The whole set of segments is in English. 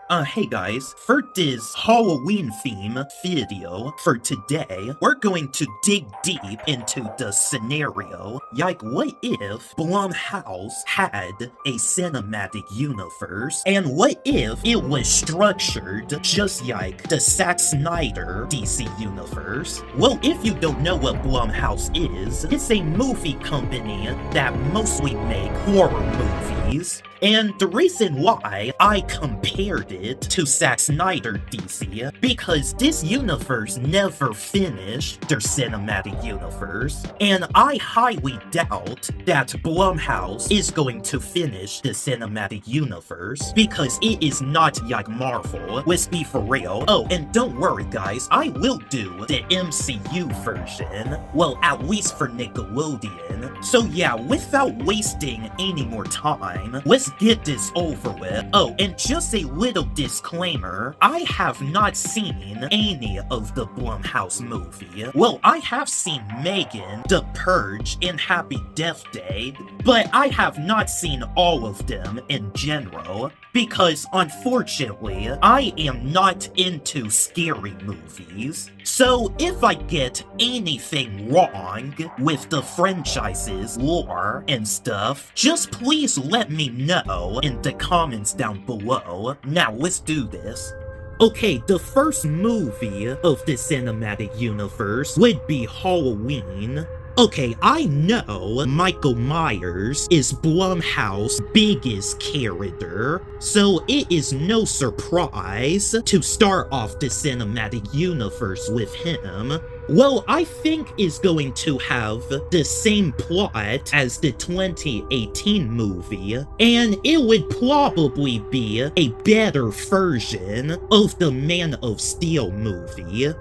Hey guys, for this Halloween theme video for today, we're going to dig deep into the scenario. Like, what if BlumHouse had a cinematic universe? And what if it was structured just like the Zack Snyder DC universe? Well, if you don't know what BlumHouse is, it's a movie company that mostly make horror movies. And the reason why I compared it to Zack Snyder DC, because this universe never finished their cinematic universe, and I highly doubt that BlumHouse is going to finish the cinematic universe, because it is not like Marvel, let's be for real. Oh, and don't worry guys, I will do the MCU version, well, at least for Nickelodeon. So yeah, without wasting any more time, let's get this over with. Oh, and just a little disclaimer, I have not seen any of the BlumHouse movie. Well, I have seen Megan, The Purge, and Happy Death Day, but I have not seen all of them in general, because unfortunately, I am not into scary movies. So if I get anything wrong with the franchise's lore and stuff, just please let me know in the comments down below. Now let's do this. Okay, the first movie of the cinematic universe would be Halloween. Okay, I know Michael Myers is BlumHouse's biggest character, so it is no surprise to start off the cinematic universe with him. Well, I think it's going to have the same plot as the 2018 movie, and it would probably be a better version of the Man of Steel movie.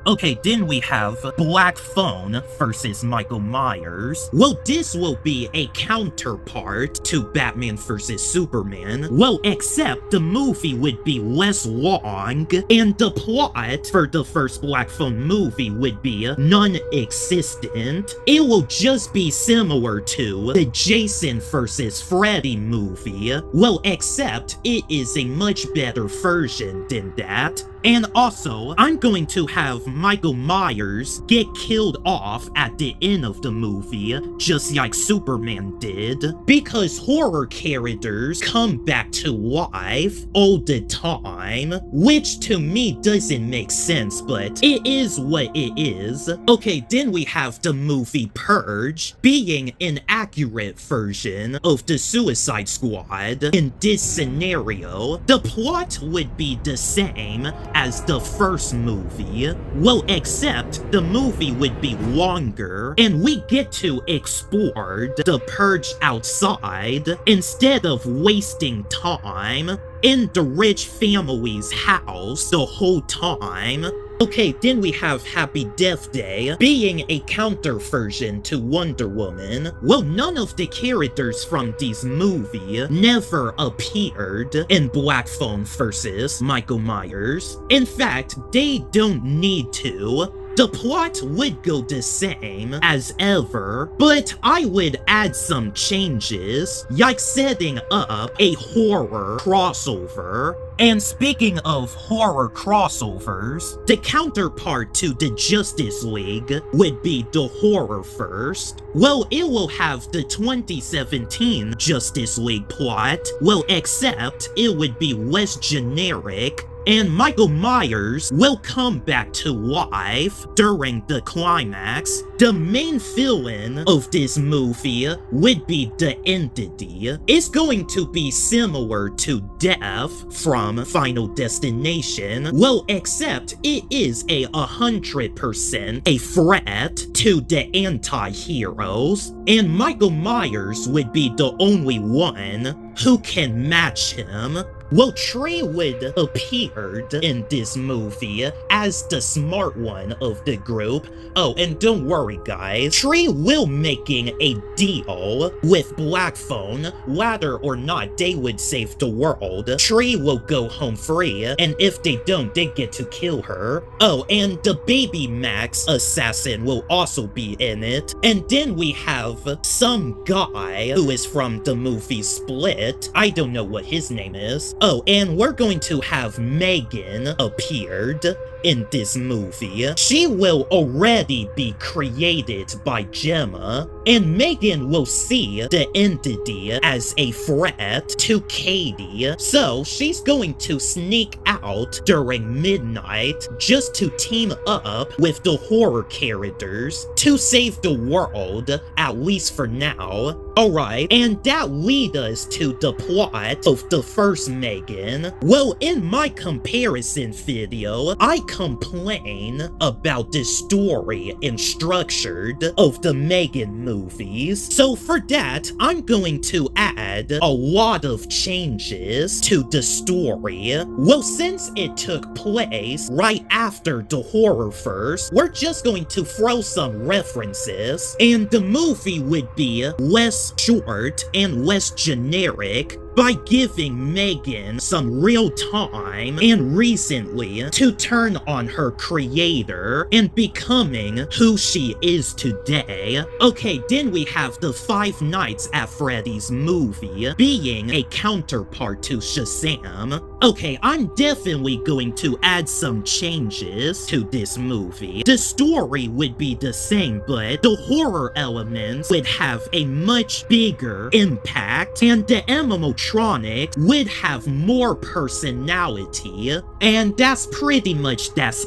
Okay, then we have Black Phone versus Michael Myers. Well, this will be a counterpart to Batman vs. Superman. Well, except the movie would be less long, and the plot for the first Black Phone movie would be non-existent. It will just be similar to the Jason vs. Freddy movie. Well, except it is a much better version than that. And also, I'm going to have Michael Myers get killed off at the end of the movie, just like Superman did, because horror characters come back to life all the time, which to me doesn't make sense, but it is what it is. Okay, then we have the movie Purge, being an accurate version of the Suicide Squad. In this scenario, the plot would be the same as the first movie, well, except the movie would be longer, and we get to explore the Purge outside instead of wasting time in the rich family's house the whole time. Okay, then we have Happy Death Day, being a counter version to Wonder Woman. Well, none of the characters from this movie never appeared in Black Phone vs. Michael Myers. In fact, they don't need to. The plot would go the same as ever, but I would add some changes, like setting up a horror crossover. And speaking of horror crossovers, the counterpart to the Justice League would be the Horrorverse. Well, it will have the 2017 Justice League plot, well, except it would be less generic, and Michael Myers will come back to life during the climax. The main villain of this movie would be the Entity. It's going to be similar to Death from Final Destination, well, except it is 100% a threat to the anti-heroes, and Michael Myers would be the only one who can match him. Well, Trey would appeared in this movie as the smart one of the group. Oh, and don't worry guys, Trey will making a deal with Black Phone. Whether or not they would save the world, Trey will go home free, and if they don't, they get to kill her. Oh, and the Baby Max assassin will also be in it. And then we have some guy who is from the movie Split. I don't know what his name is. Oh, and we're going to have Megan appeared in this movie. She will already be created by Gemma, and Megan will see the entity as a threat to Katie, so she's going to sneak out during midnight just to team up with the horror characters to save the world, at least for now. Alright, and that leads us to the plot of the first Megan. Well, in my comparison video, I complain about the story and structure of the Megan movies. So for that, I'm going to add a lot of changes to the story. Well, since it took place right after the horror first, we're just going to throw some references, and the movie would be less short and less generic by giving Megan some real time and recently to turn on her creator and becoming who she is today. Okay, then we have the Five Nights at Freddy's movie being a counterpart to Shazam. Okay, I'm definitely going to add some changes to this movie. The story would be the same, but the horror elements would have a much bigger impact, and the animatronics would have more personality, and that's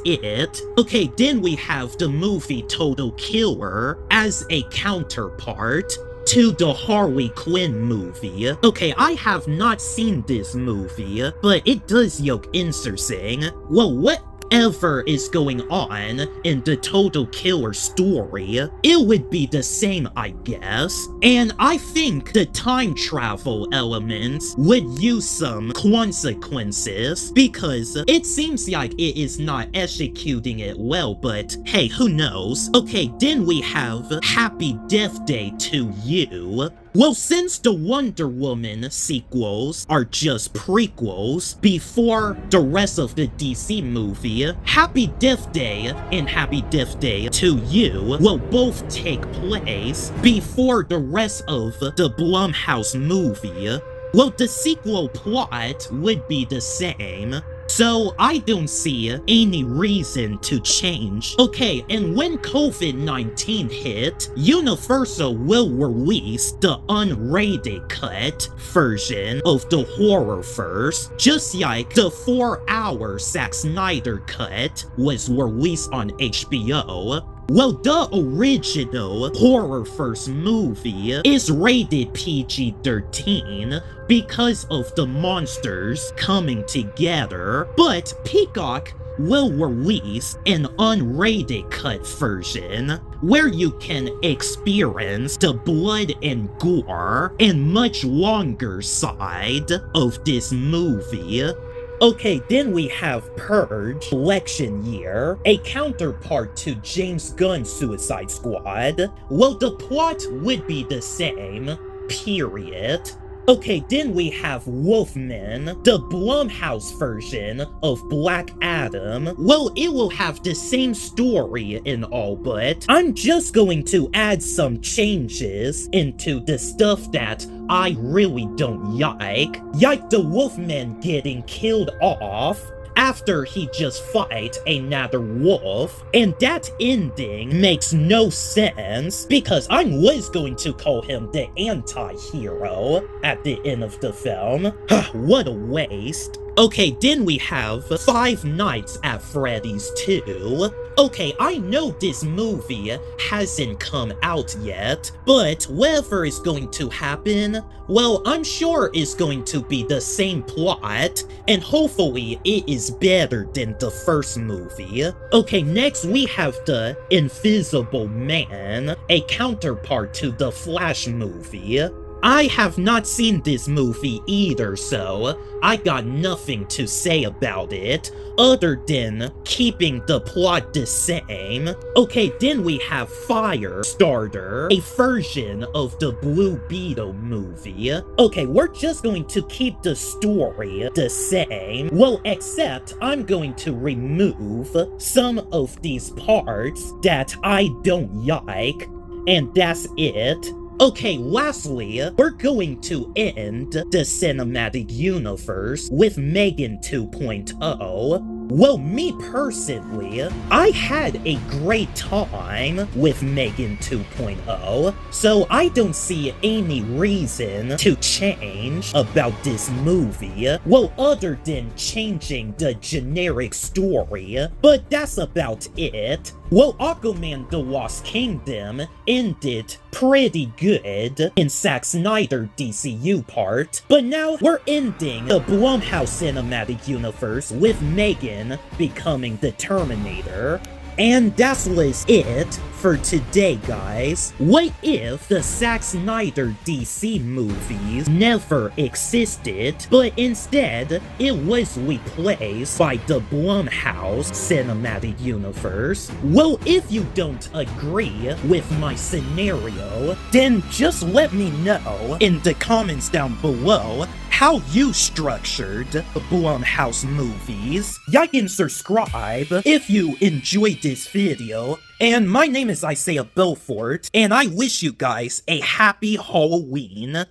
it. Okay, then we have the movie Total Killer as a counterpart to the Harley Quinn movie. Okay, I have not seen this movie, but it does look interesting. Well, whatever is going on in the Total Killer story, it would be the same, I guess. And I think the time travel elements would use some consequences, because it seems like it is not executing it well, but hey, who knows? Okay, then we have Happy Death Day to You. Well, since the Wonder Woman sequels are just prequels before the rest of the DC movie, Happy Death Day and Happy Death Day to You will both take place before the rest of the BlumHouse movie. Well, the sequel plot would be the same, so I don't see any reason to change. Okay, and when COVID-19 hit, Universal will release the unrated cut version of the horror first, just like the 4-hour Zack Snyder cut was released on HBO. Well, the original Horror First movie is rated PG-13 because of the monsters coming together, but Peacock will release an unrated cut version where you can experience the blood and gore and much longer side of this movie. Okay, then we have Purge Election Year, a counterpart to James Gunn's Suicide Squad. Well, the plot would be the same, period. Okay, then we have Wolfman, the BlumHouse version of Black Adam. Well, it will have the same story and all, but I'm just going to add some changes into the stuff that I really don't like the Wolfman getting killed off after he just fight another wolf, and that ending makes no sense because I was going to call him the anti-hero at the end of the film. What a waste. Okay, then we have Five Nights at Freddy's 2. Okay, I know this movie hasn't come out yet, but whatever is going to happen, well, I'm sure it's going to be the same plot, and hopefully it is better than the first movie. Okay, next we have The Invisible Man, a counterpart to the Flash movie. I have not seen this movie either, so I got nothing to say about it, other than keeping the plot the same. Okay, then we have Firestarter, a version of the Blue Beetle movie. Okay, we're just going to keep the story the same. Well, except I'm going to remove some of these parts that I don't like, and that's it. Okay, lastly, we're going to end the cinematic universe with Megan 2.0. Well, me personally, I had a great time with Megan 2.0, so I don't see any reason to change about this movie, well, other than changing the generic story, but that's about it. Well, Aquaman The Lost Kingdom ended pretty good in Zack Snyder DCU part, but now we're ending the BlumHouse cinematic universe with Megan becoming the Terminator. And that was it for today, guys. What if the Zack Snyder DC movies never existed, but instead it was replaced by the BlumHouse cinematic universe? Well, if you don't agree with my scenario, then just let me know in the comments down below how you structured the BlumHouse movies. Like and subscribe if you enjoyed this video. And my name is Isaiah Belfort, and I wish you guys a happy Halloween.